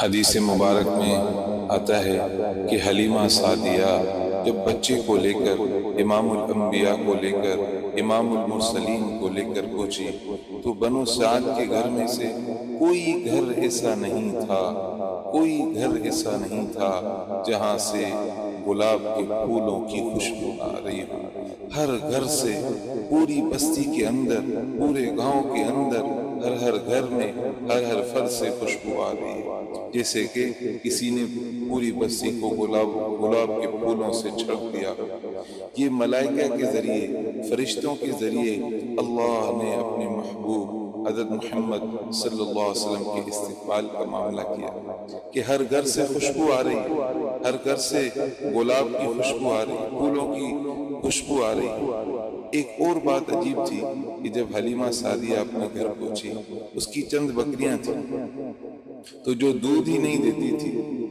حدیث مبارک میں آتا ہے کہ حلیمہ سعدیہ جب بچے کو لے کر امام الانبیاء کو لے کر امام المرسلین کو لے کر پہنچی تو بنو سعد کے گھر میں سے کوئی گھر ایسا نہیں تھا، کوئی گھر ایسا نہیں تھا جہاں سے گلاب کے پھولوں کی خوشبو آ رہی ہو۔ ہر گھر سے، پوری بستی کے اندر، پورے گاؤں کے اندر، ہر گھر میں، ہر فرد سے خوشبو آ رہی ہے، جیسے کہ کسی نے پوری بستی کو گلاب کے پھولوں سے چھڑک دیا۔ یہ ملائکہ کے ذریعے، فرشتوں کے ذریعے اللہ نے اپنے محبوب حضرت محمد صلی اللہ علیہ وسلم کے استقبال کا معاملہ کیا کہ ہر گھر سے خوشبو آ رہی ہے، ہر گھر سے گلاب کی خوشبو آ رہی ہے، پھولوں کی خوشبو آ رہی ہے۔ ایک اور بات عجیب تھی کہ جب حلیمہ سعدیہ اپنے گھر پہنچی، اس کی چند بکریاں تھیں تو جو دودھ ہی نہیں دیتی تھی،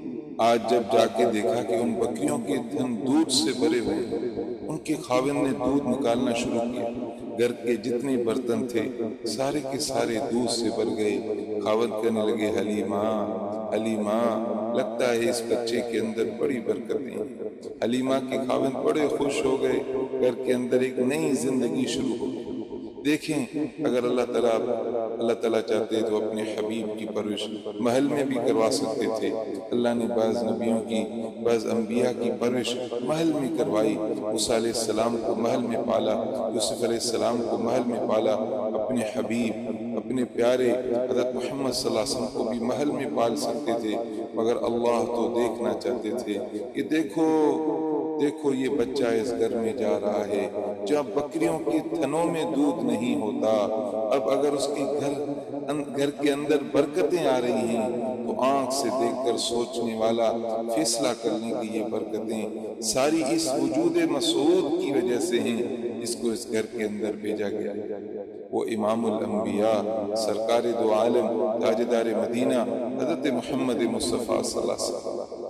آج جب جا کے دیکھا کہ ان بکریوں کے تھن دودھ سے بھرے ہوئے ہیں، ان کے خاوند نے دودھ نکالنا شروع کیا، گھر کے جتنے برتن تھے سارے کے سارے دودھ سے بھر گئے۔ خاوند کہنے لگے، حلیمہ حلیمہ، لگتا ہے اس بچے کے اندر بڑی برکتیں ہیں۔ حلیمہ کے خاوند بڑے خوش ہو گئے، گھر کے اندر ایک نئی زندگی شروع ہو گئی۔ دیکھیں، اگر اللہ تعالیٰ چاہتے تو اپنے حبیب کی پرورش محل میں بھی کروا سکتے تھے۔ اللہ نے بعض نبیوں کی، بعض انبیاء کی پرورش محل میں کروائی۔ موسیٰ علیہ السلام کو محل میں پالا، یوسف علیہ السلام کو محل میں پالا، اپنے حبیب، اپنے پیارے حضرت محمد صلی اللہ علیہ وسلم کو بھی محل میں پال سکتے تھے، مگر اللہ تو دیکھنا چاہتے تھے کہ دیکھو یہ بچہ اس گھر میں جا رہا ہے جہاں بکریوں کے تھنوں میں دودھ نہیں ہوتا، اب اگر اس کے گھر کے اندر برکتیں آ رہی ہیں تو آنکھ سے دیکھ کر سوچنے والا فیصلہ کرنے کی یہ برکتیں ساری اس وجود مسعود کی وجہ سے ہیں جس کو اس گھر کے اندر بھیجا گیا۔ وہ امام الانبیاء، سرکار دو عالم، تاجدار مدینہ، حضرت محمد مصطفیٰ صلی اللہ علیہ وسلم